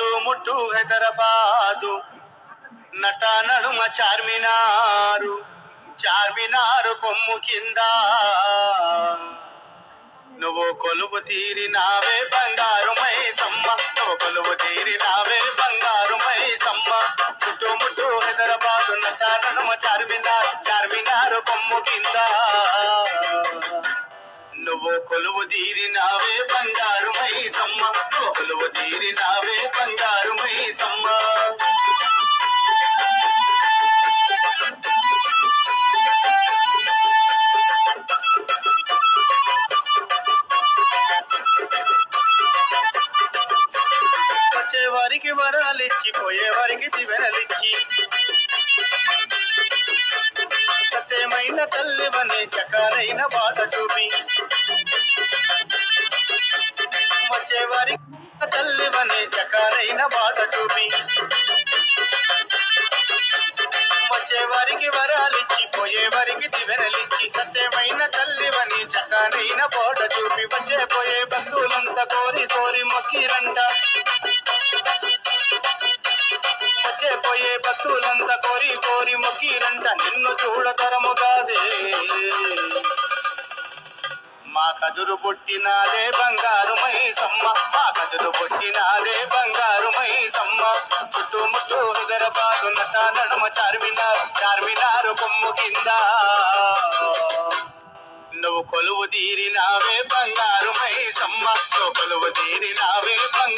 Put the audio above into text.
చుట్టుముట్టు హైదరాబాదు నట నడుమ చార్మినారు, చార్మినారు కొమ్ము కింద నువ్వు కొలువు తీరినావే బంగారు మైసమ్మ, నువ్వు కొలువు తీరినావే బంగారు మైసమ్మ. చుట్టుముట్టు హైదరాబాదు నట నడుమ చార్మినారు, చార్మినారు కొమ్ము కింద నువ్వు కొలువు తీరినావే బంగారు మైసమ్మ, నువ్వు కొలువు తీరినావే బంగారు మైసమ్మ. వచ్చేవారికి వరాలిచ్చి పోయేవారికి దివెనలిచ్చి సత్యమైన తల్లివనే చకారైన బాట చూపి వచ్చేవారికి తల్లివనే చకారైన బాట చూపి వచ్చేవారికి వరాలిచ్చి పోయేవారికి దివెనలిచ్చి సత్యమైన తల్లివని చకారైన బాట చూపి వచ్చే పోయే బంధువులంతా కోరి కోరి మొక్కిరంట వచ్చే పోయే భక్తులంతా కోరి కోరి మొక్కిరంట నిన్ను చూడతరముగాదే మా కదురు పుట్టినాదే బంగారు మైసమ్మ, మా కదురు పుట్టినాదే బంగారు మైసమ్మ. చుట్టుముట్టు హైదరాబాదు నట నడుమ చార్మినార్, చార్మినారు కొమ్ము కింద నువ్వు కొలువు తీరినావే బంగారు మైసమ్మ, నువ్వు కొలువు తీరినావే బంగారు